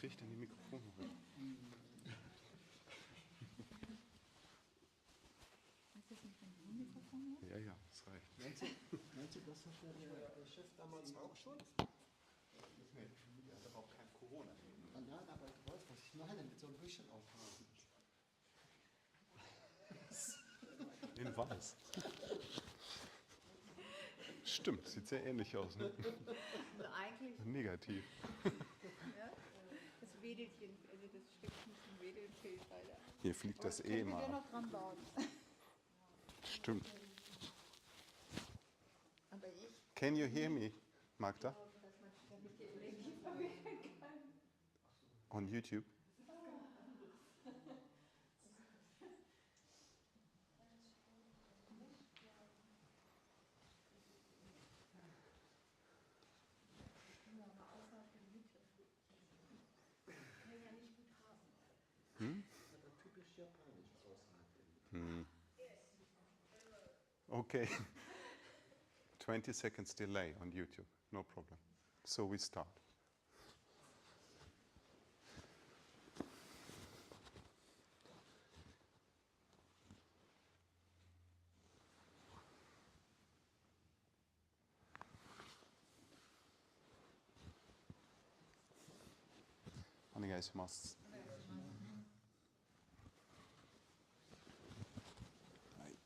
kriege ich denn die Mikrofone hoch? Ist das nicht ein Mikrofon? Ja, ja, das reicht. Meinst du, das hat der Chef damals auch schon? Nee, der hat aber auch kein Corona. Ah, nein, aber du weißt, was ich meine, mit so einem Büschel aufhaben. In weiß. Stimmt, sieht sehr ähnlich aus. Ne? Also eigentlich, Negativ. ja, das Wedelchen, also das Stückchen zum Wedeln fehlt leider. Hier fliegt das Können wir mal ab. noch dran bauen. Stimmt. Aber ich Can you hear me, Magda? glaube, dass man damit die Energie verwenden kann. On YouTube? Kann ja nicht gut haben. Aber typisch japanisch außerhalb. Okay. 20 seconds delay on YouTube. No problem. So we start. Onegaishimasu.はい。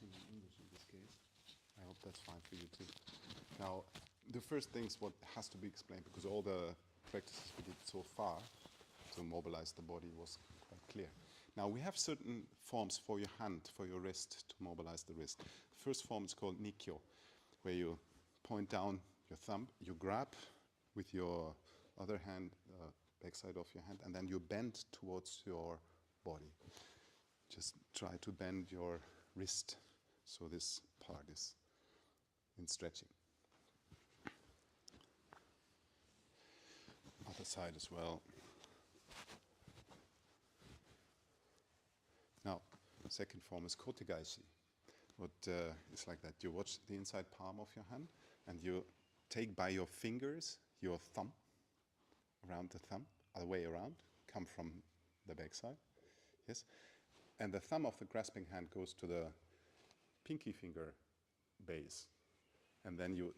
everything in English in this case. I hope that's fine for you too. Now, the first things what has to be explained, because all the practices we did so far to mobilize the body was quite clear. Now we have certain forms for your hand, for your wrist, to mobilize the wrist. The first form is called Nikkyo, where you point down your thumb, you grab with your other hand, backside of your hand, and then you bend towards your body. Just try to bend your wrist so this part is in stretching. Other side as well. Now, second form is kotegaishi. What is like that? You watch the inside palm of your hand, and you take by your fingers your thumb, around the thumb, other way around, come from the back side, yes? And the thumb of the grasping hand goes to the pinky finger base, and then you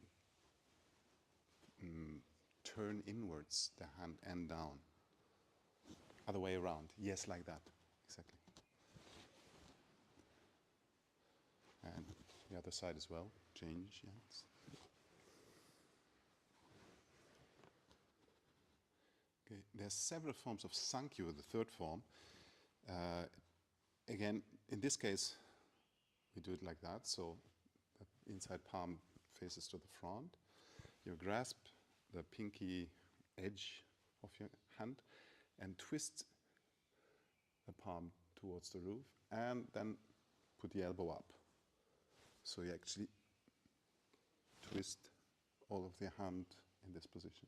turn inwards the hand and down. Other way around, yes, like that, exactly. And the other side as well, change, yes. Okay, there's several forms of Sankyo, the third form. Again, in this case, we do it like that, so the inside palm faces to the front. You grasp the pinky edge of your hand and twist the palm towards the roof, and then put the elbow up. So you actually twist all of the hand in this position.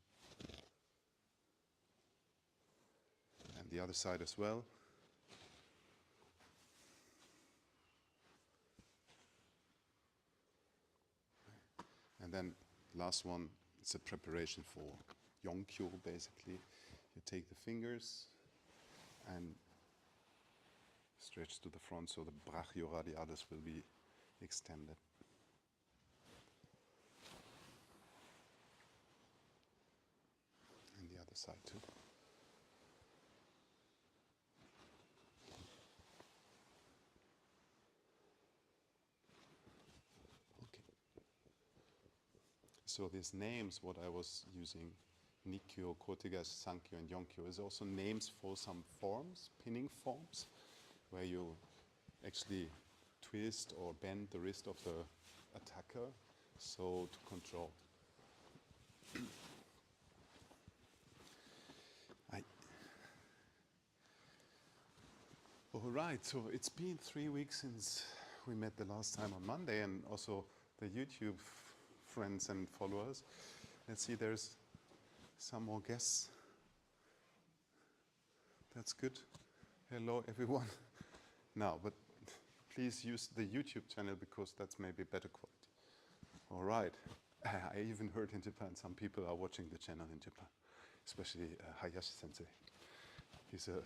And the other side as well. And then last one, it's a preparation for Yonkyo, basically. You take the fingers and stretch to the front so the brachioradialis will be extended. And the other side too. Okay. So these names, what I was using, Nikkyo, Kotegashi, Sankyo, and Yonkyo, is also names for some forms, pinning forms, where you actually twist or bend the wrist of the attacker, so to control. All right, so it's been 3 weeks since we met the last time on Monday, and also the YouTube friends and followers. Let's see, there's some more guests. That's good. Hello, everyone. Now, but please use the YouTube channel because that's maybe better quality. All right. I even heard in Japan some people are watching the channel in Japan, especially Hayashi sensei. He's a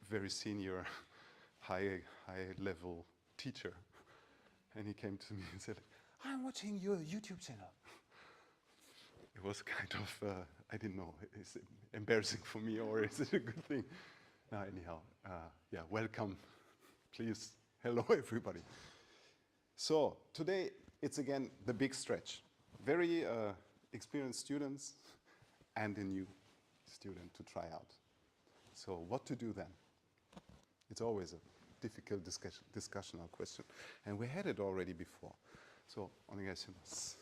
very senior, high-level teacher. And he came to me and said, "I'm watching your YouTube channel." It was kind of, I didn't know, is it embarrassing for me or is it a good thing? No, anyhow, yeah, welcome. Please, hello everybody. So today it's again the big stretch. Very experienced students and a new student to try out. So what to do then? It's always a difficult discussion or question. And we had it already before. So, onegaishimasu.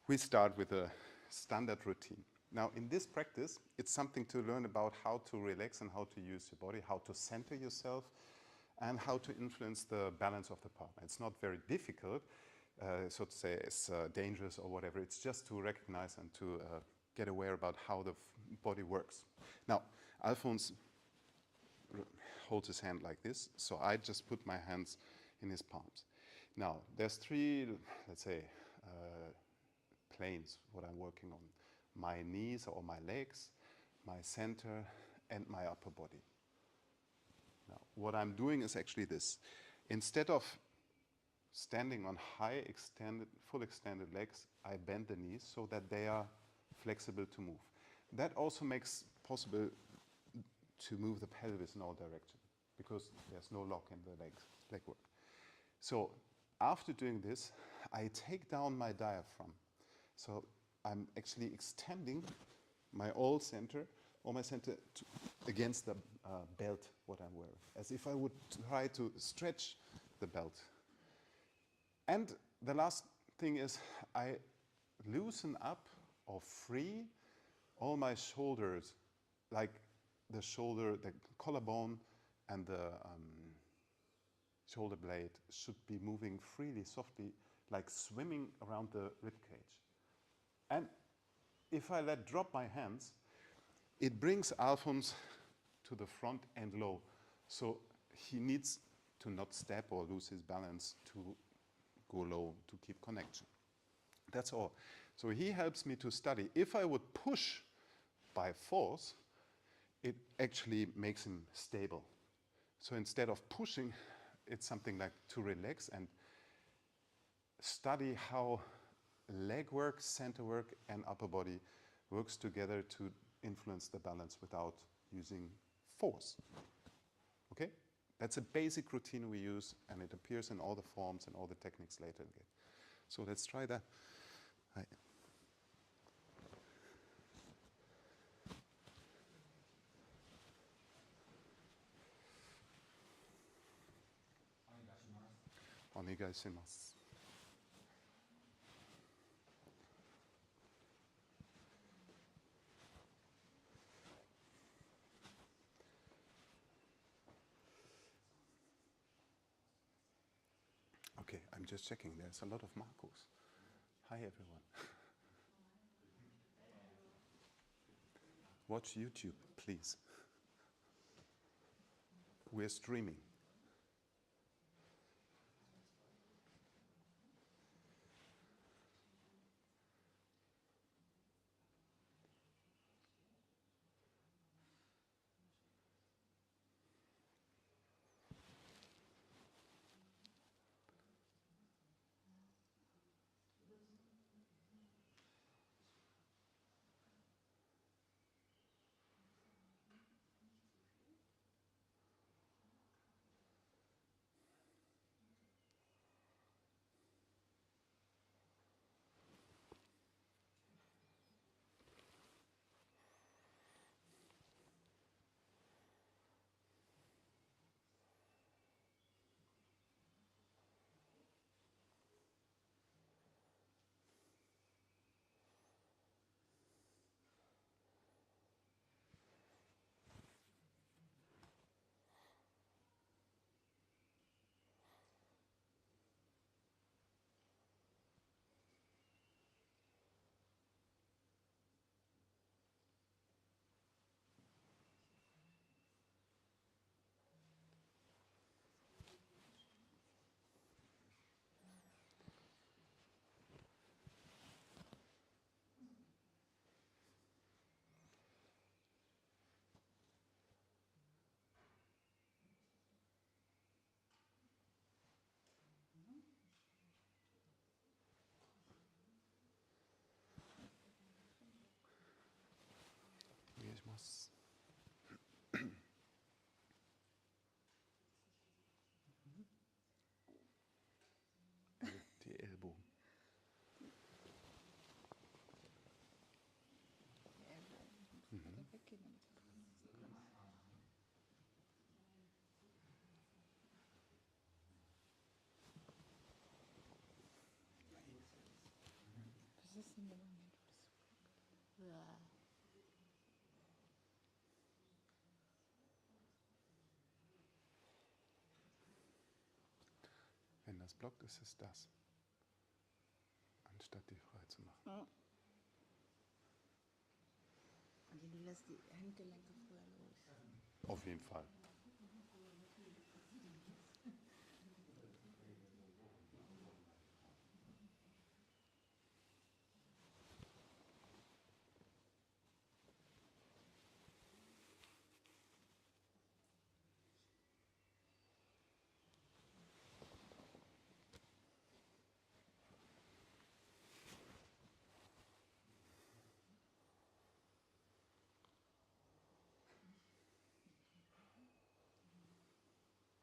We start with a standard routine. Now, in this practice, it's something to learn about how to relax and how to use your body, how to center yourself, and how to influence the balance of the partner. It's not very difficult, so to say, it's dangerous or whatever. It's just to recognize and to get aware about how the body works. Now, Alphonse holds his hand like this, so I just put my hands in his palms. Now, there's 3, let's say, planes, what I'm working on. My knees or my legs, my center, and my upper body. Now, what I'm doing is actually this. Instead of standing on high extended, full extended legs, I bend the knees so that they are flexible to move. That also makes possible to move the pelvis in all directions because there's no lock in the leg work. So after doing this, I take down my diaphragm. So I'm actually extending my all center, or my center against the belt, what I'm wearing, as if I would try to stretch the belt. And the last thing is I loosen up or free all my shoulders, like the shoulder, the collarbone, and the shoulder blade should be moving freely, softly, like swimming around the rib cage. And if I let drop my hands, it brings Alphonse to the front and low. So he needs to not step or lose his balance to go low, to keep connection. That's all. So he helps me to study. If I would push by force, it actually makes him stable. So instead of pushing, it's something like to relax and study how leg work, center work, and upper body works together to influence the balance without using force. Okay? That's a basic routine we use, and it appears in all the forms and all the techniques later again. So let's try that. Hi. Onegaishimasu. Okay, I'm just checking. There's a lot of Marcos. Hi, everyone. Watch YouTube, please. We're streaming. Onegaishimasu. Die Ellbogen. Was ist denn der Moment? Ja. Wenn das blockt, ist es das. Anstatt die frei zu machen. Ja. Also du lässt die Handgelenke früher los. Auf jeden Fall.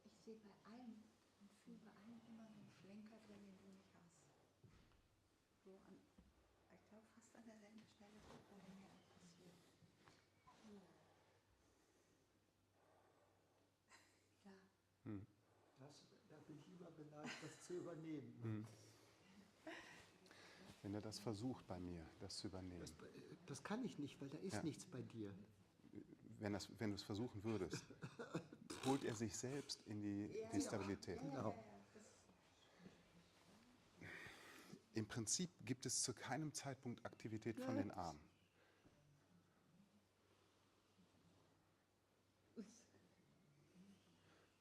Ich sehe bei allen füge an immer einen Schlenker drin, den du nicht hast. So an, ich glaube fast an derselben Stelle, wo bei mir auch passiert. Ja. Da bin ich immer geneigt, das zu übernehmen. Wenn er das versucht bei mir, das zu übernehmen. Das kann ich nicht, weil da ist nichts bei dir. Wenn du es versuchen würdest, holt er sich selbst in die Stabilität. Genau. Im Prinzip gibt es zu keinem Zeitpunkt Aktivität von den Armen.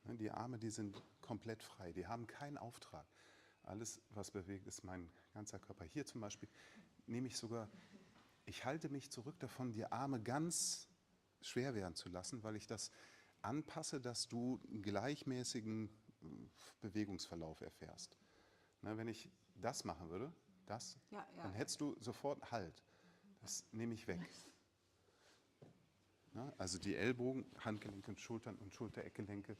Die Arme, die sind komplett frei, die haben keinen Auftrag. Alles, was bewegt, ist mein ganzer Körper. Hier zum Beispiel nehme ich sogar, ich halte mich zurück davon, die Arme ganz schwer werden zu lassen, weil ich das anpasse, dass du einen gleichmäßigen Bewegungsverlauf erfährst. Wenn ich das machen würde, dann hättest du sofort Halt. Das nehme ich weg. Also die Ellbogen, Handgelenke und Schultern und Schultereckgelenke,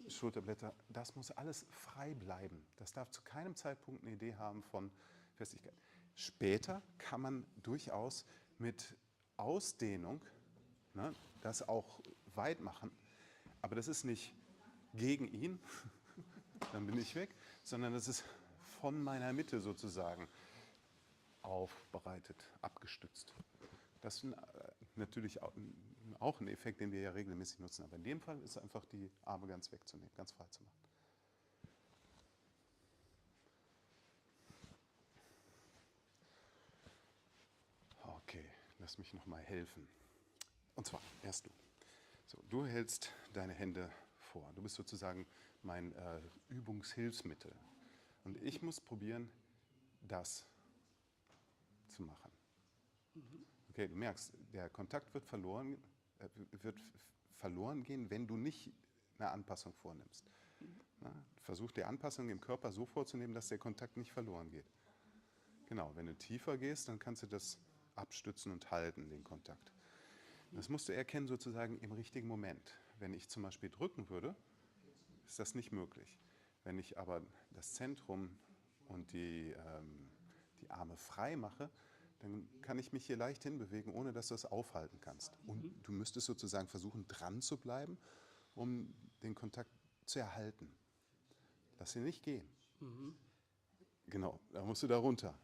Schulterblätter, das muss alles frei bleiben. Das darf zu keinem Zeitpunkt eine Idee haben von Festigkeit. Später kann man durchaus mit Ausdehnung das auch weit machen, aber das ist nicht gegen ihn, dann bin ich weg, sondern das ist von meiner Mitte sozusagen aufbereitet, abgestützt. Das ist natürlich auch ein Effekt, den wir ja regelmäßig nutzen. Aber in dem Fall ist es einfach, die Arme ganz wegzunehmen, ganz frei zu machen. Okay, lass mich nochmal helfen. Und zwar, erst du. So, du hältst deine Hände vor. Du bist sozusagen mein Übungshilfsmittel. Und ich muss probieren, das zu machen. Okay, du merkst, der Kontakt wird verloren gehen, wenn du nicht eine Anpassung vornimmst. Versuch die Anpassung im Körper so vorzunehmen, dass der Kontakt nicht verloren geht. Genau, wenn du tiefer gehst, dann kannst du das abstützen und halten, den Kontakt. Das musst du erkennen sozusagen im richtigen Moment. Wenn ich zum Beispiel drücken würde, ist das nicht möglich. Wenn ich aber das Zentrum und die Arme frei mache, dann kann ich mich hier leicht hinbewegen, ohne dass du es aufhalten kannst. Und du müsstest sozusagen versuchen, dran zu bleiben, um den Kontakt zu erhalten. Lass ihn nicht gehen. Genau, da musst du da runter.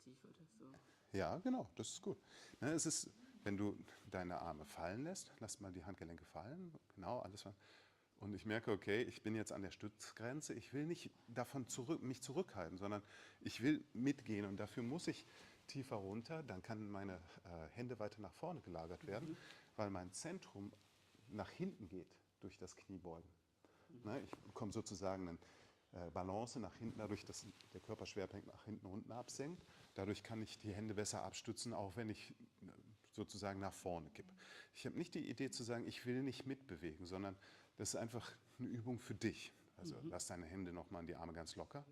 Tiefer das so? Ja, genau, das ist gut. Es ist, wenn du deine Arme fallen lässt, lass mal die Handgelenke fallen, genau, alles. Und ich merke, okay, ich bin jetzt an der Stützgrenze, ich will nicht davon mich zurückhalten, sondern ich will mitgehen und dafür muss ich tiefer runter, dann kann meine Hände weiter nach vorne gelagert werden, weil mein Zentrum nach hinten geht durch das Kniebeugen. Ich bekomme sozusagen eine Balance nach hinten, dadurch, dass der Körperschwerpunkt nach hinten unten absenkt. Dadurch kann ich die Hände besser abstützen, auch wenn ich sozusagen nach vorne kippe. Ich habe nicht die Idee zu sagen, ich will nicht mitbewegen, sondern das ist einfach eine Übung für dich. Also lass deine Hände nochmal an die Arme ganz locker,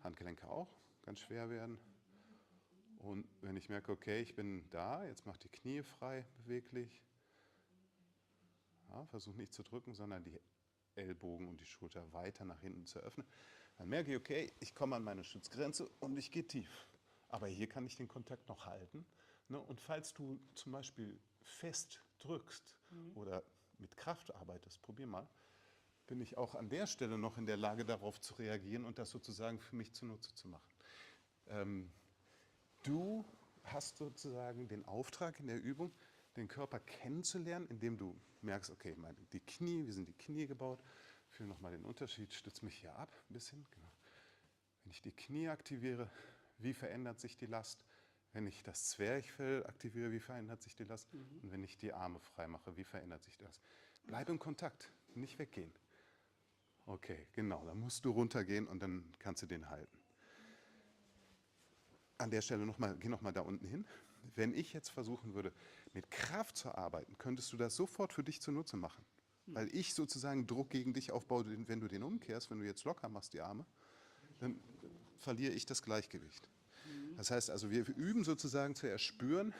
Handgelenke auch ganz schwer werden. Und wenn ich merke, okay, ich bin da, jetzt mach die Knie frei, beweglich. Ja, versuch nicht zu drücken, sondern die Ellbogen und die Schulter weiter nach hinten zu öffnen. Dann merke ich, okay, ich komme an meine Schutzgrenze und ich gehe tief. Aber hier kann ich den Kontakt noch halten. Und falls du zum Beispiel fest drückst oder mit Kraft arbeitest, probier mal, bin ich auch an der Stelle noch in der Lage, darauf zu reagieren und das sozusagen für mich zunutze zu machen. Du hast sozusagen den Auftrag in der Übung, den Körper kennenzulernen, indem du merkst, okay, die Knie, wie sind die Knie gebaut? Fühl nochmal den Unterschied, stütze mich hier ab ein bisschen. Genau. Wenn ich die Knie aktiviere, wie verändert sich die Last? Wenn ich das Zwerchfell aktiviere, wie verändert sich die Last? Und wenn ich die Arme frei mache, wie verändert sich das? Bleib im Kontakt, nicht weggehen. Okay, genau, dann musst du runtergehen und dann kannst du den halten. An der Stelle geh nochmal da unten hin. Wenn ich jetzt versuchen würde, mit Kraft zu arbeiten, könntest du das sofort für dich zunutze machen. Weil ich sozusagen Druck gegen dich aufbaue, wenn du den umkehrst, wenn du jetzt locker machst die Arme, dann verliere ich das Gleichgewicht. Das heißt also, wir üben sozusagen zu erspüren,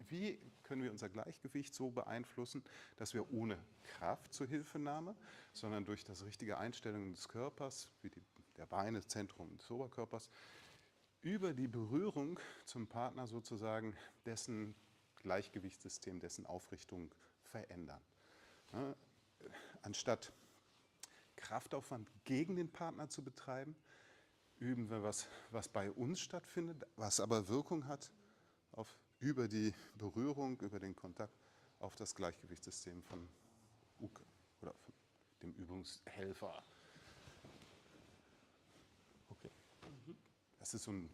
wie können wir unser Gleichgewicht so beeinflussen, dass wir ohne Kraft zur Hilfenahme, sondern durch das richtige Einstellung des Körpers, wie der Beine, das Zentrum des Oberkörpers, über die Berührung zum Partner sozusagen dessen Gleichgewichtssystem, dessen Aufrichtung verändern. Ja, anstatt Kraftaufwand gegen den Partner zu betreiben, üben wir was bei uns stattfindet, was aber Wirkung hat über die Berührung, über den Kontakt auf das Gleichgewichtssystem von Uke oder von dem Übungshelfer. Okay. Das ist so ein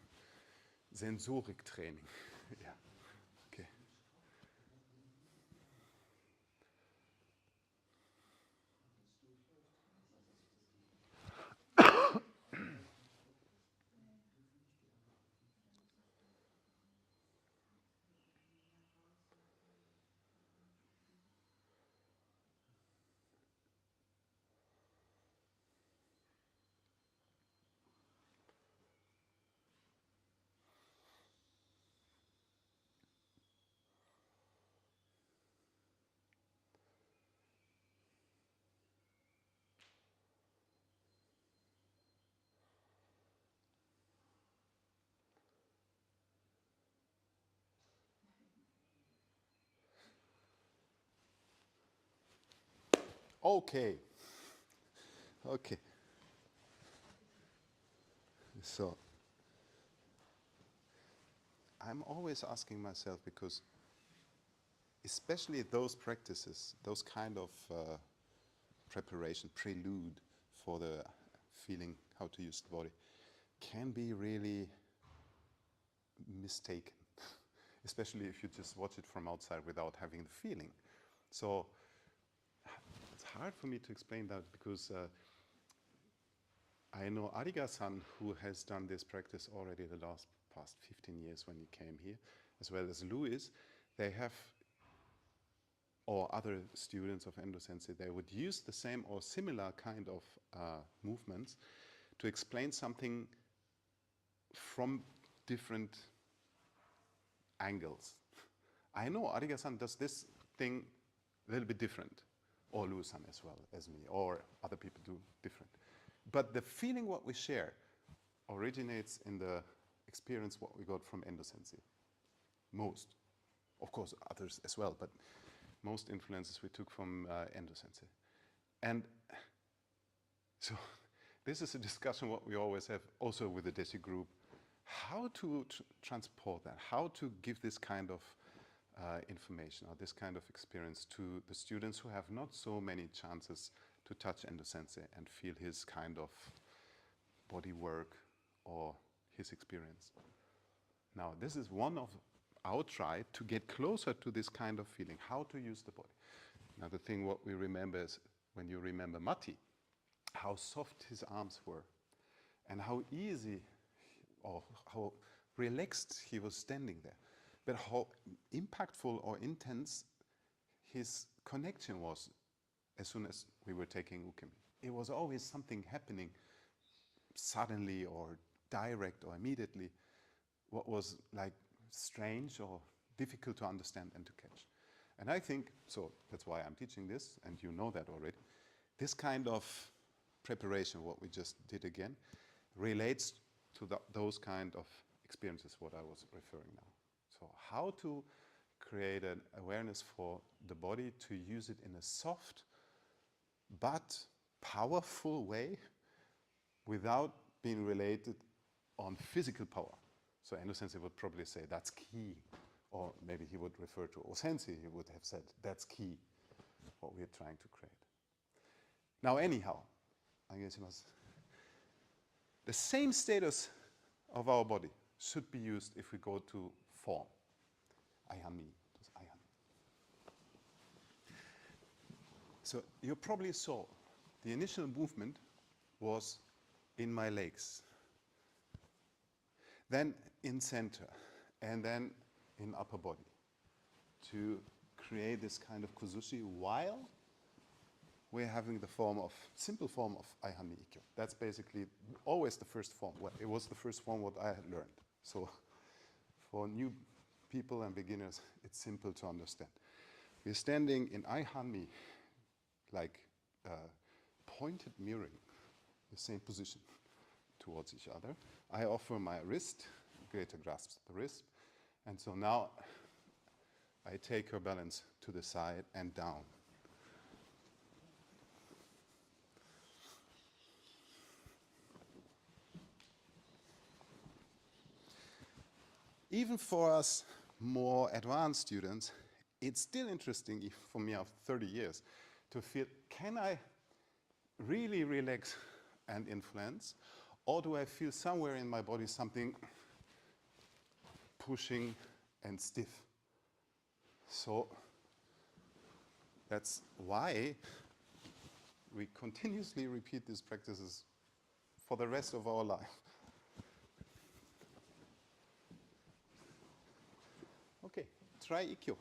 Sensoriktraining. Ja. Okay. Okay. Okay. So, I'm always asking myself, because especially those practices, those kind of preparation, prelude for the feeling how to use the body, can be really mistaken, especially if you just watch it from outside without having the feeling. So it's hard for me to explain that, because I know Ariga-san, who has done this practice already the past 15 years when he came here, as well as Louis. They have, or other students of Endo Sensei, they would use the same or similar kind of movements to explain something from different angles. I know Ariga-san does this thing a little bit different, or Louis-san as well as me, or other people do different. But the feeling what we share originates in the experience what we got from Endo Sensei. Most. Of course, others as well, but most influences we took from Endo Sensei. And so this is a discussion what we always have also with the Deshi group, how to transport that, how to give this kind of information or this kind of experience to the students who have not so many chances to touch Endo Sensei and feel his kind of body work or his experience. Now, this is one of our try to get closer to this kind of feeling, how to use the body. Now, the thing what we remember is when you remember Matti, how soft his arms were and how easy or how relaxed he was standing there, but how impactful or intense his connection was as soon as we were taking ukemi. It was always something happening suddenly or direct or immediately, what was like strange or difficult to understand and to catch. And I think, so that's why I'm teaching this, and you know that already, this kind of preparation, what we just did again, relates to those kind of experiences what I was referring now. So how to create an awareness for the body, to use it in a soft but powerful way without being related on physical power. So Endo Sensei would probably say that's key, or maybe he would refer to O-Sensei, he would have said that's key, what we are trying to create. Now anyhow, the same status of our body should be used if we go to form. Ayami. So you probably saw the initial movement was in my legs, then in center, and then in upper body, to create this kind of kuzushi while we're having the simple form of Aihami Ikkyo. That's basically always the first form. Well, it was the first form what I had learned. So for new people and beginners, it's simple to understand. We're standing in Ai-Han-Mi, like pointed mirroring, the same position towards each other. I offer my wrist, Greta grasps the wrist, and so now I take her balance to the side and down. Even for us more advanced students, it's still interesting for me after 30 years to feel, can I really relax and influence, or do I feel somewhere in my body something pushing and stiff? So that's why we continuously repeat these practices for the rest of our life. Okay, try ikkyo.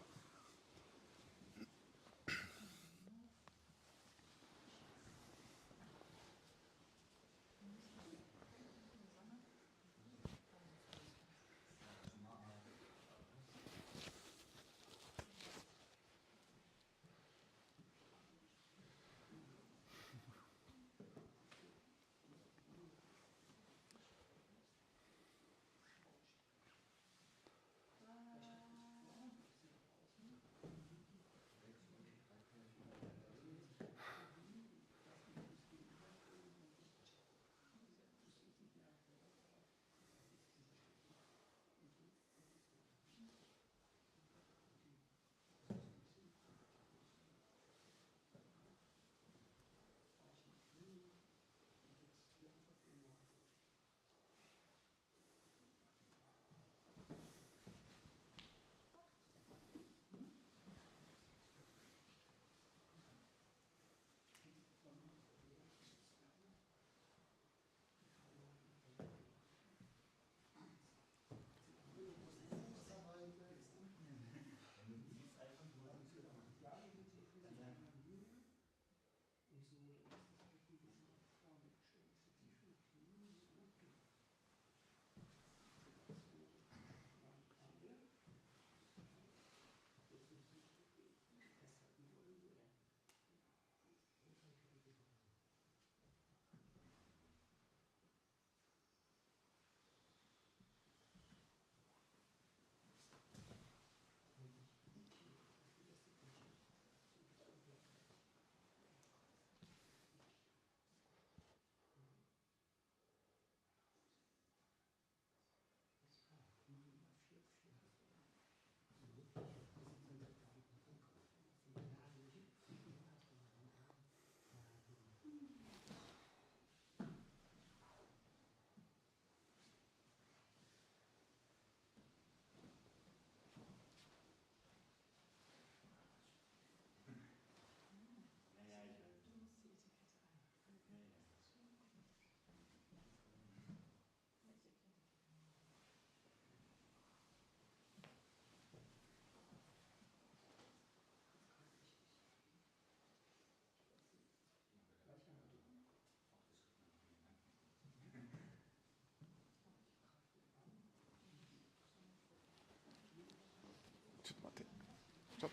Stopp.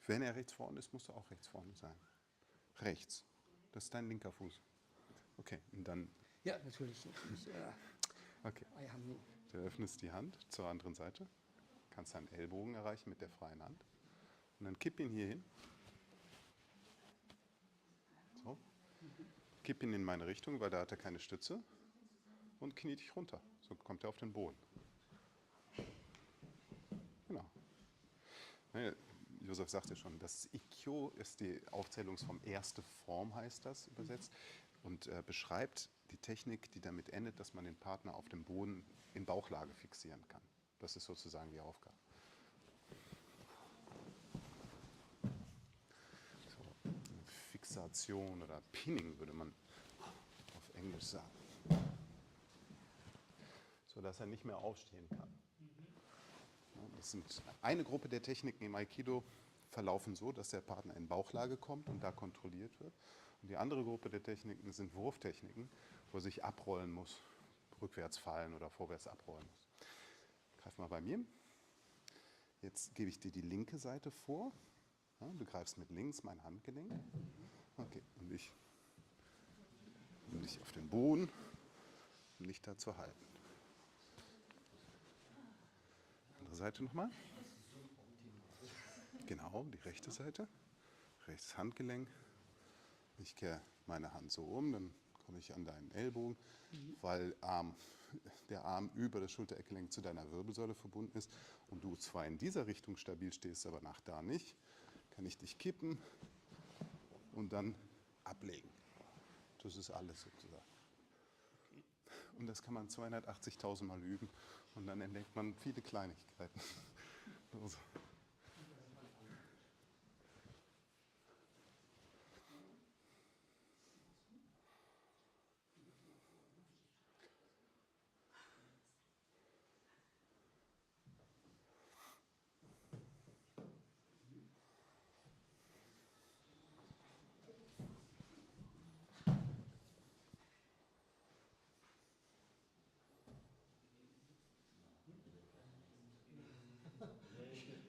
Wenn er rechts vorne ist, musst du auch rechts vorne sein. Rechts. Das ist dein linker Fuß. Okay, und dann. Ja, natürlich. Okay. Du öffnest die Hand zur anderen Seite, kannst deinen Ellbogen erreichen mit der freien Hand und dann kipp ihn hier hin. So. Kipp ihn in meine Richtung, weil da hat er keine Stütze und knie dich runter. So kommt er auf den Boden. Genau. Josef sagte schon, das Ikkyo ist die Aufzählungsform erste Form, heißt das übersetzt, und beschreibt die Technik, die damit endet, dass man den Partner auf dem Boden in Bauchlage fixieren kann. Das ist sozusagen die Aufgabe. So, Fixation oder Pinning würde man auf Englisch sagen. So dass er nicht mehr aufstehen kann. Das sind eine Gruppe der Techniken im Aikido verlaufen so, dass der Partner in Bauchlage kommt und da kontrolliert wird. Und die andere Gruppe der Techniken sind Wurftechniken, wo er sich abrollen muss, rückwärts fallen oder vorwärts abrollen muss. Greif mal bei mir. Jetzt gebe ich dir die linke Seite vor. Ja, du greifst mit links mein Handgelenk. Okay, und ich nehme dich auf den Boden, um dich da zu halten. Andere Seite nochmal. Genau, die rechte Seite. Rechtes Handgelenk. Ich kehre meine Hand so um, dann komme ich an deinen Ellbogen, weil der Arm über das Schultereckgelenk zu deiner Wirbelsäule verbunden ist und du zwar in dieser Richtung stabil stehst, aber nach da nicht, kann ich dich kippen und dann ablegen. Das ist alles sozusagen. Und das kann man 280.000 Mal üben und dann entdeckt man viele Kleinigkeiten. Also.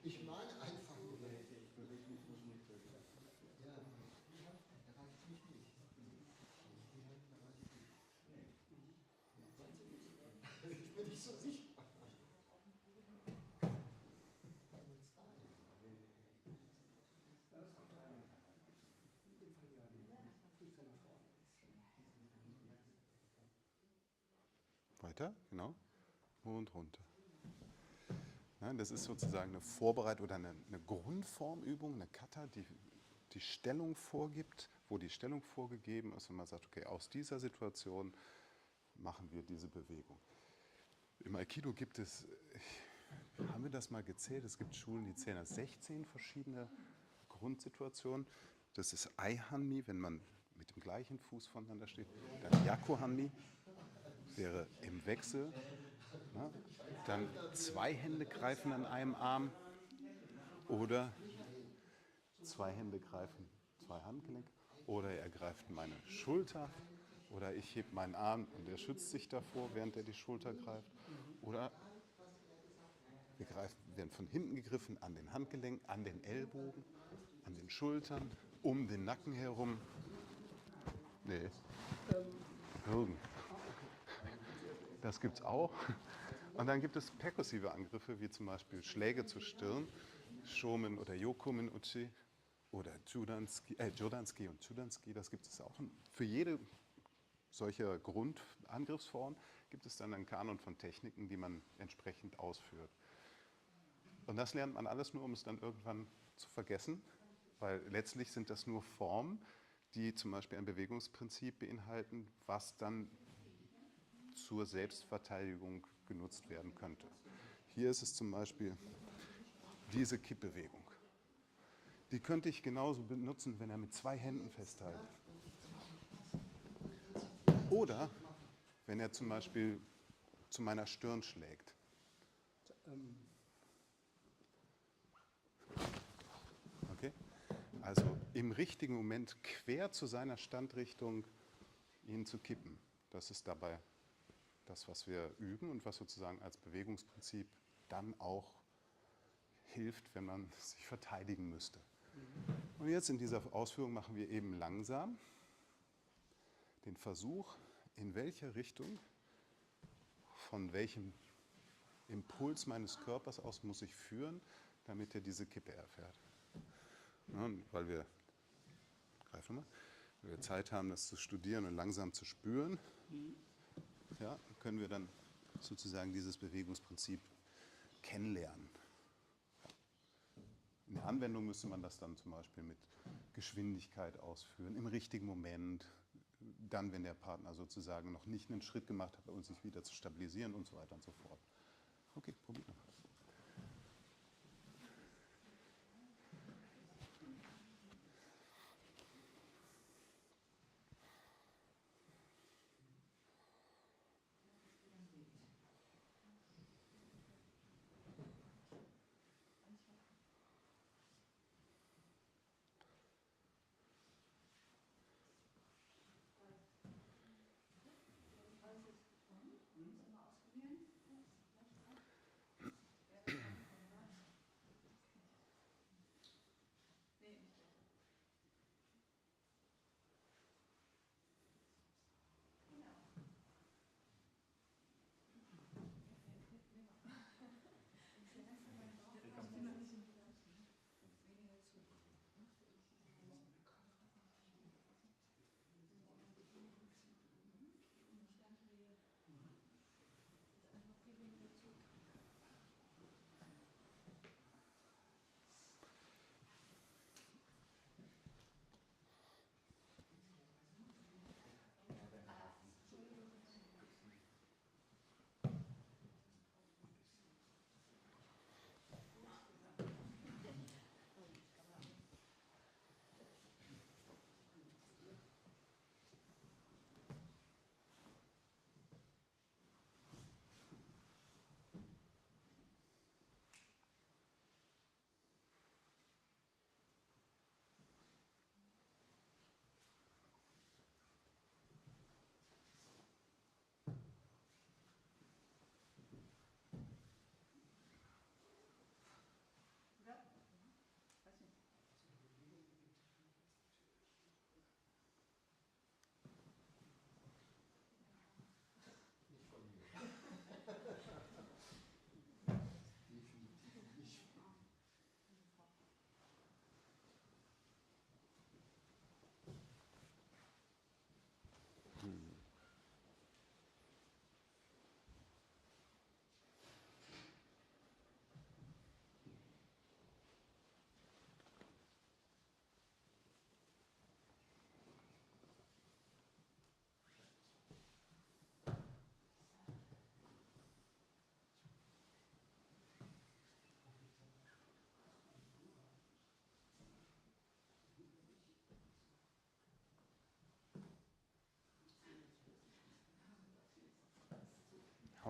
Ich meine einfach nur. Ich bewege mich nicht mit. Ja, da reicht mich nicht. Ich bin nicht so sicher. Weiter, genau. Und runter. Ja, das ist sozusagen eine Vorbereitung oder eine Grundformübung, eine Kata, die die Stellung vorgibt, wo die Stellung vorgegeben ist und man sagt, okay, aus dieser Situation machen wir diese Bewegung. Im Aikido gibt es, haben wir das mal gezählt, es gibt Schulen, die zählen als 16 verschiedene Grundsituationen. Das ist Ai-Hanmi, wenn man mit dem gleichen Fuß voneinander steht. Dann Yaku-Hanmi wäre im Wechsel. Ne? Dann 2 Hände greifen an einem Arm oder 2 Hände greifen 2 Handgelenke oder er greift meine Schulter oder ich hebe meinen Arm und er schützt sich davor, während er die Schulter greift oder wir werden von hinten gegriffen an den Handgelenk, an den Ellbogen, an den Schultern, um den Nacken herum. Nee, Würgen. Das gibt es auch. Und dann gibt es perkussive Angriffe, wie zum Beispiel Schläge zur Stirn, Shomen oder Yokomen Uchi oder Jodanski und Chudanski. Das gibt es auch. Für jede solcher Grundangriffsform gibt es dann einen Kanon von Techniken, die man entsprechend ausführt. Und das lernt man alles nur, um es dann irgendwann zu vergessen, weil letztlich sind das nur Formen, die zum Beispiel ein Bewegungsprinzip beinhalten, was dann zur Selbstverteidigung genutzt werden könnte. Hier ist es zum Beispiel diese Kippbewegung. Die könnte ich genauso benutzen, wenn er mit 2 Händen festhält. Oder wenn er zum Beispiel zu meiner Stirn schlägt. Okay? Also im richtigen Moment quer zu seiner Standrichtung ihn zu kippen. Das ist dabei das, was wir üben und was sozusagen als Bewegungsprinzip dann auch hilft, wenn man sich verteidigen müsste. Und jetzt in dieser Ausführung machen wir eben langsam den Versuch, in welcher Richtung, von welchem Impuls meines Körpers aus muss ich führen, damit er diese Kippe erfährt. Ja, weil wir Zeit haben, das zu studieren und langsam zu spüren, ja, können wir dann sozusagen dieses Bewegungsprinzip kennenlernen. In der Anwendung müsste man das dann zum Beispiel mit Geschwindigkeit ausführen, im richtigen Moment, dann, wenn der Partner sozusagen noch nicht einen Schritt gemacht hat, um sich wieder zu stabilisieren und so weiter und so fort. Okay, probiert mal.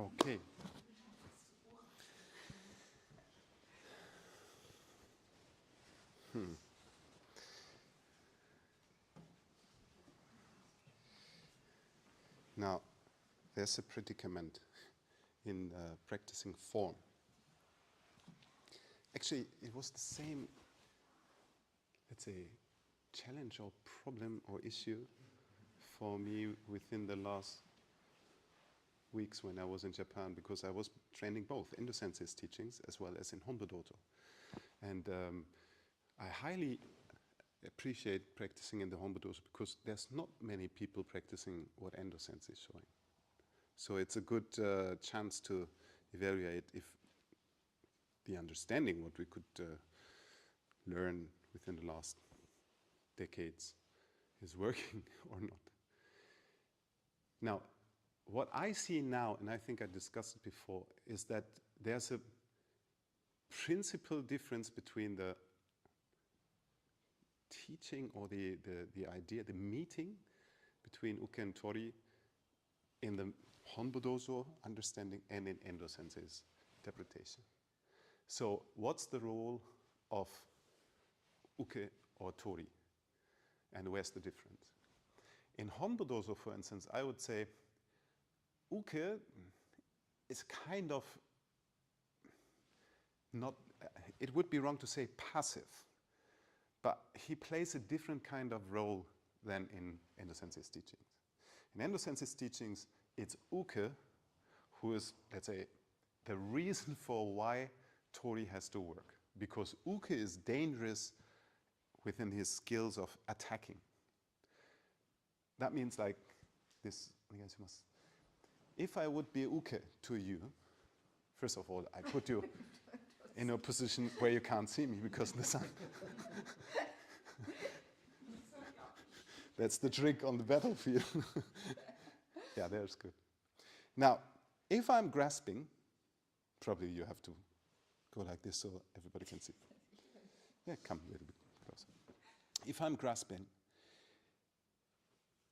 Okay. Now, there's a predicament in practicing form. Actually, it was the same, let's say, challenge or problem or issue for me within the last weeks when I was in Japan, because I was training both Endo Sensei's teachings as well as in Honbo Dojo. And I highly appreciate practicing in the Honbo Dojo because there's not many people practicing what Endo Sensei is showing. So it's a good chance to evaluate if the understanding what we could learn within the last decades is working or not. Now, what I see now, and I think I discussed it before, is that there's a principal difference between the teaching or the idea, the meeting between Uke and Tori in the Honbo Dojo understanding and in Endo Sensei's interpretation. So what's the role of Uke or Tori? And where's the difference? In Honbo Dojo, for instance, I would say Uke is kind of not, it would be wrong to say passive, but he plays a different kind of role than in Endo Sensei's teachings. In Endo Sensei's teachings, it's Uke who is, let's say, the reason for why Tori has to work. Because Uke is dangerous within his skills of attacking. That means like this, if I would be Uke to you, first of all, I put you in a position where you can't see me because of the sun. That's the trick on the battlefield. Yeah, there's good. Now, if I'm grasping, probably you have to go like this so everybody can see. Yeah, come a little bit closer. If I'm grasping,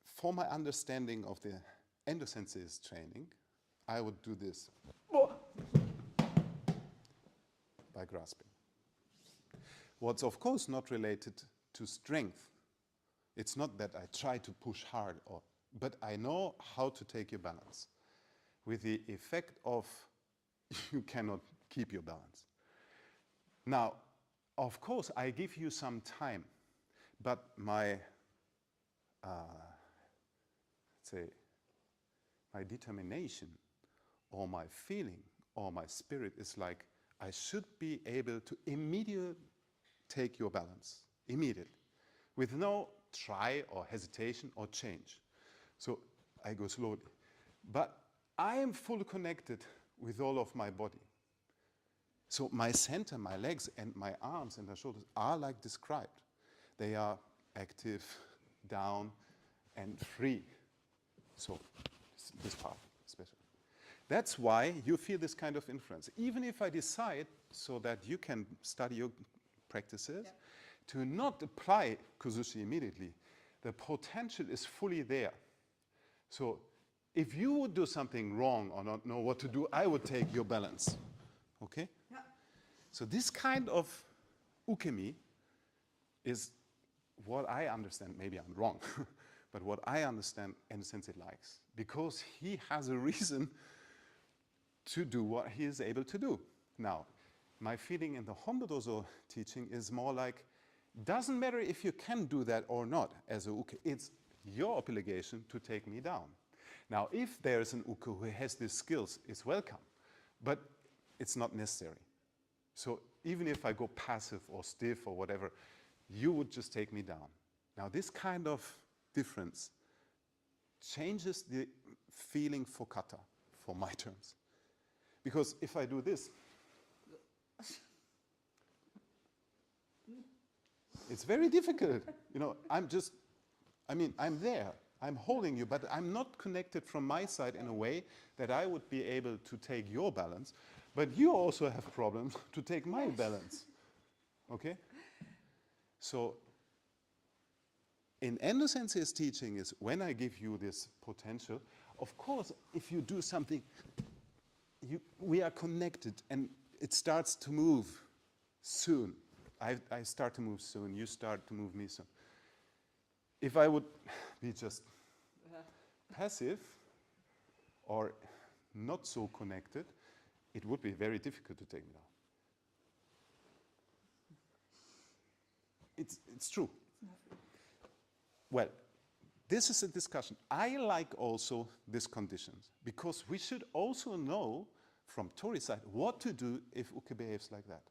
for my understanding of the Endo Sensei's training, I would do this by grasping. What's of course not related to strength. It's not that I try to push hard, but I know how to take your balance, with the effect of you cannot keep your balance. Now, of course, I give you some time, but my, let's say, my determination or my feeling or my spirit is like, I should be able to immediately take your balance, immediately, with no try or hesitation or change. So I go slowly. But I am fully connected with all of my body. So my center, my legs and my arms and the shoulders are like described. They are active, down and free. So this part especially. That's why you feel this kind of influence. Even if I decide so that you can study your practices, to not apply Kozushi immediately, the potential is fully there. So if you would do something wrong or not know what to do, I would take your balance. Okay? Yeah. So this kind of ukemi is what I understand. Maybe I'm wrong, but what I understand Endo Sensei likes, because he has a reason to do what he is able to do. Now, my feeling in the Honbo Dojo teaching is more like, doesn't matter if you can do that or not as a uke, it's your obligation to take me down. Now, if there is an uke who has these skills, it's welcome, but it's not necessary. So even if I go passive or stiff or whatever, you would just take me down. Now, this kind of difference changes the feeling for kata, for my terms. Because if I do this, it's very difficult. You know, I'm there. I'm holding you, but I'm not connected from my side in a way that I would be able to take your balance. But you also have problems to take my balance. Okay? So, in Endo Sensei's teaching is when I give you this potential, of course, if you do something we are connected, and it starts to move soon. I start to move soon. You start to move me soon. If I would be just passive or not so connected, it would be very difficult to take me down. It's true. Well, this is a discussion. I like also these conditions because we should also know from Tori's side what to do if Uke behaves like that.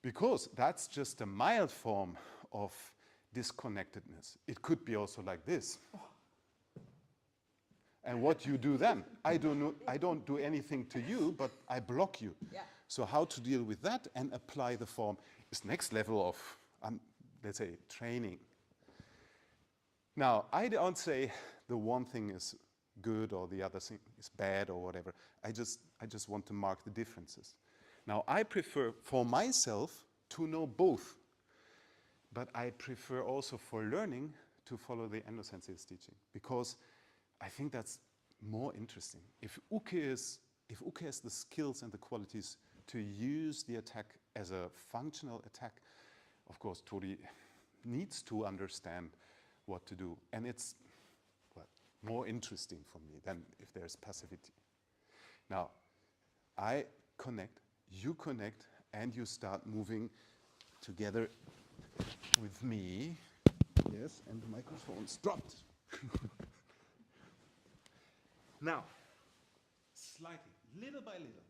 Because that's just a mild form of disconnectedness. It could be also like this. And what you do then? I don't do anything to you, but I block you. Yeah. So how to deal with that and apply the form is next level of, let's say, training. Now, I don't say the one thing is good or the other thing is bad or whatever. I just want to mark the differences. Now, I prefer for myself to know both, but I prefer also for learning to follow the Endo Sensei's teaching because I think that's more interesting. If Uke has the skills and the qualities to use the attack as a functional attack, of course, Tori needs to understand what to do. And it's more interesting for me than if there's passivity. Now, I connect, you connect, and you start moving together with me. Yes, and the microphone's dropped. Now, slightly, little by little,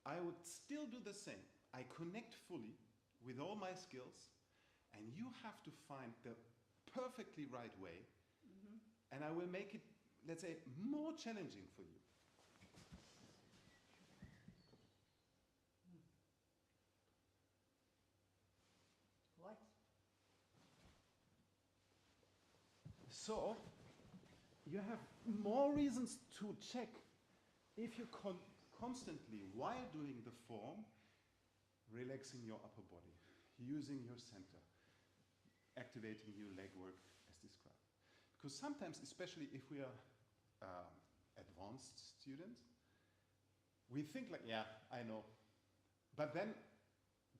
I would still do the same. I connect fully with all my skills, and you have to find the perfectly right way, and I will make it, let's say, more challenging for you. What? So, you have more reasons to check if you constantly, while doing the form, relaxing your upper body, using your center, activating your leg work as described. Because sometimes, especially if we are advanced students, we think like, yeah, I know. But then,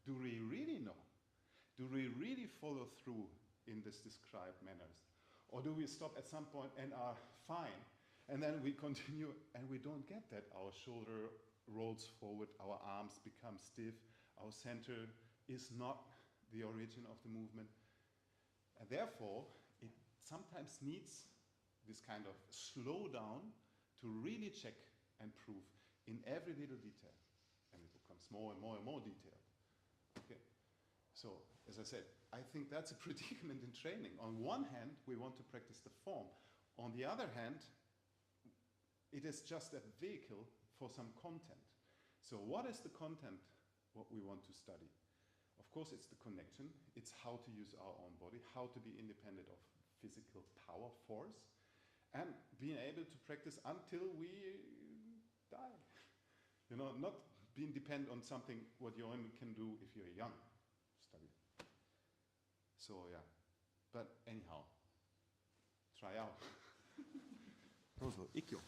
do we really know? Do we really follow through in this described manners? Or do we stop at some point and are fine? And then we continue and we don't get that. Our shoulder rolls forward, our arms become stiff, our center is not the origin of the movement. And therefore, it sometimes needs this kind of slow down to really check and prove in every little detail. And it becomes more and more and more detailed. Okay. So, as I said, I think that's a predicament in training. On one hand, we want to practice the form. On the other hand, it is just a vehicle for some content. So what is the content what we want to study? Of course, it's the connection. It's how to use our own body, how to be independent of physical power, force, and being able to practice until we die. You know, not being dependent on something what you only can do if you're young. Study. So yeah, but anyhow, try out. Rosa, ikkyo.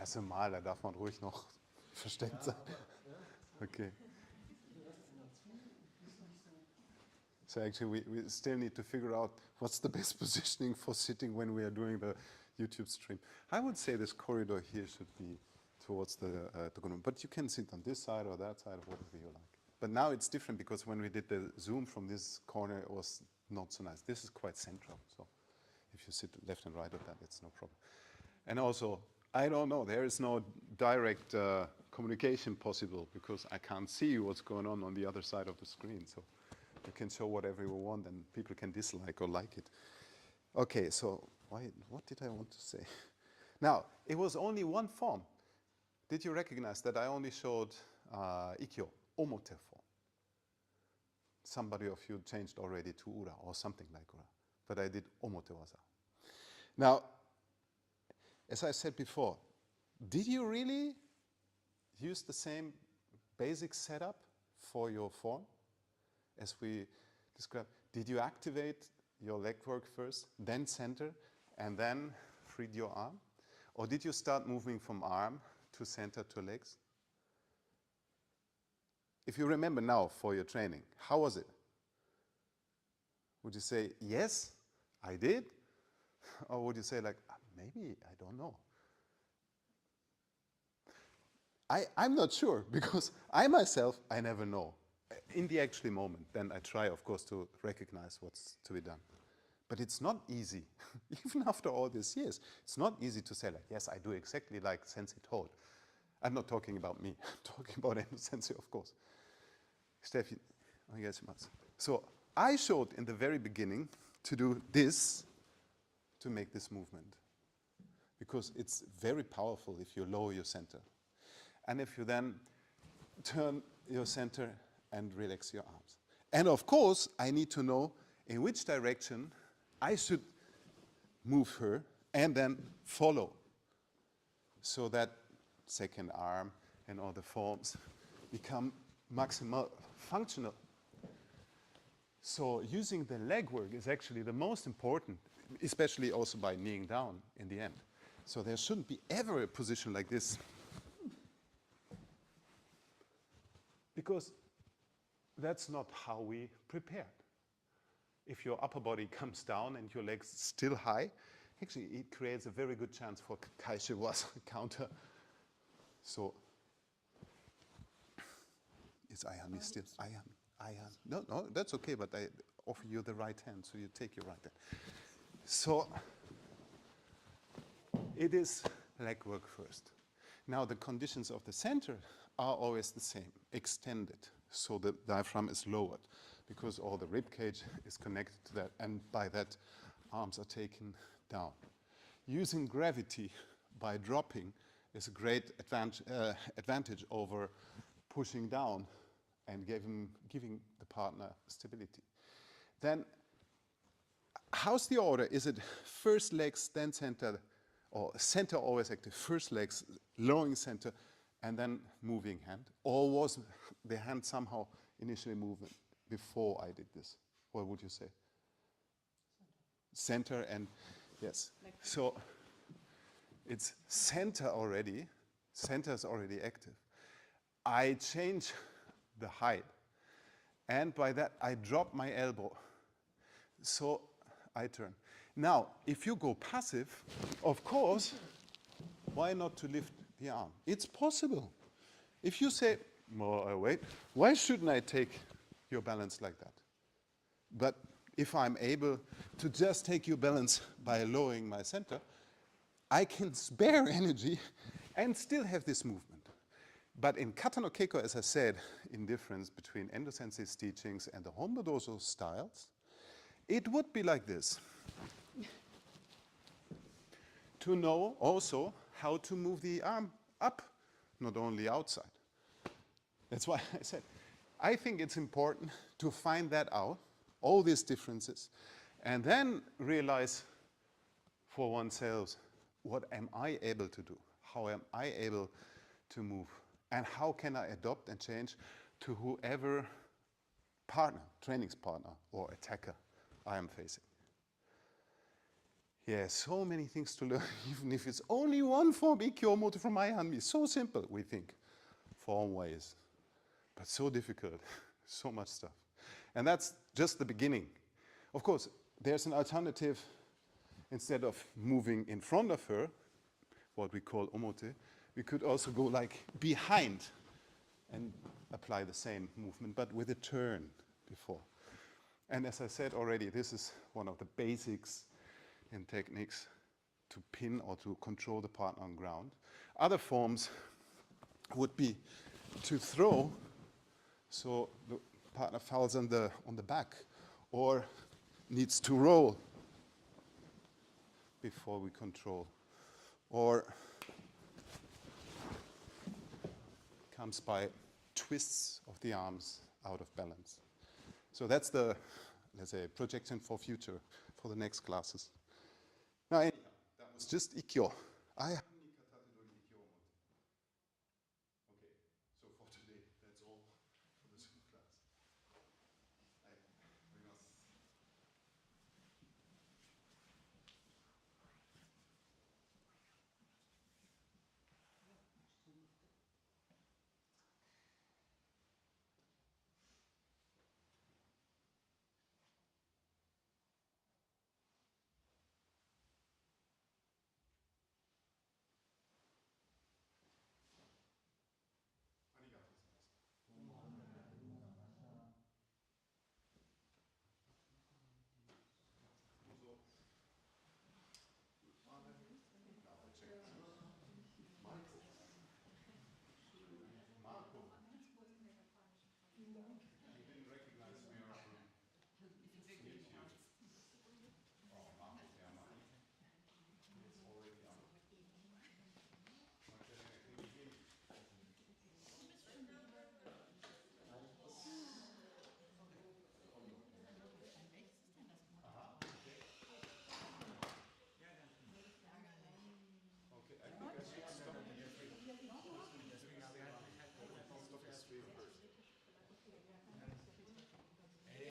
erste Mal, da darf man ruhig noch versteckt sein. Okay. So actually, we still need to figure out what's the best positioning for sitting when we are doing the YouTube stream. I would say this corridor here should be towards the Tokono, but you can sit on this side or that side, whatever you like. But now it's different because when we did the Zoom from this corner, it was not so nice. This is quite central, so if you sit left and right of that, it's no problem. And also, I don't know, there is no direct communication possible because I can't see what's going on the other side of the screen. So you can show whatever you want and people can dislike or like it. Okay, so what did I want to say? Now, it was only one form. Did you recognize that I only showed Ikkyo, Omote form? Somebody of you changed already to Ura or something like Ura, but I did Omote waza. Now, as I said before, did you really use the same basic setup for your form as we described? Did you activate your leg work first, then center, and then freed your arm? Or did you start moving from arm to center to legs? If you remember now for your training, how was it? Would you say, yes, I did? Or would you say like, maybe, I don't know. I'm not sure because I myself, I never know. In the actual moment, then I try, of course, to recognize what's to be done. But it's not easy, even after all these years. It's not easy to say like, yes, I do exactly like Sensei told. I'm not talking about me, I'm talking about Endo Sensei, of course. Steffi, so I showed in the very beginning to do this to make this movement. Because it's very powerful if you lower your center. And if you then turn your center and relax your arms. And of course, I need to know in which direction I should move her and then follow. So that second arm and all the forms become maximal functional. So using the leg work is actually the most important, especially also by kneeing down in the end. So there shouldn't be ever a position like this. Because that's not how we prepared. If your upper body comes down and your legs still high, actually it creates a very good chance for Kaishiwaza counter. So, it's Ayami still, Ayami. No, that's okay, but I offer you the right hand, so you take your right hand. So, it is leg work first. Now the conditions of the center are always the same, extended, so the diaphragm is lowered because all the rib cage is connected to that, and by that arms are taken down. Using gravity by dropping is a great advantage over pushing down and giving the partner stability. Then, how's the order? Is it first legs, then center, or center always active, first legs, lowering center, and then moving hand? Or was the hand somehow initially moving before I did this? What would you say? Center and, yes. So it's center already, center is already active. I change the height, and by that I drop my elbow. So I turn. Now, if you go passive, of course, why not to lift the arm? It's possible. If you say, well, wait, why shouldn't I take your balance like that? But if I'm able to just take your balance by lowering my center, I can spare energy and still have this movement. But in Kata no Keiko, as I said, in difference between Endo Sensei's teachings and the Hondo Dozo styles, it would be like this. To know also how to move the arm up, not only outside. That's why I said, I think it's important to find that out, all these differences, and then realize for oneself, what am I able to do? How am I able to move? And how can I adopt and change to whoever partner, trainingspartner or attacker I am facing? Yeah, so many things to learn, even if it's only one form, ikkyo moto from my hand. It's so simple, we think, form ways, but so difficult, so much stuff. And that's just the beginning. Of course, there's an alternative. Instead of moving in front of her, what we call omote, we could also go like behind and apply the same movement, but with a turn before. And as I said already, this is one of the basics in techniques to pin or to control the partner on ground. Other forms would be to throw, so the partner falls on the back, or needs to roll before we control, or comes by twists of the arms out of balance. So that's the, let's say, projection for future, for the next classes. Now, anyhow, that was just ikkyo. I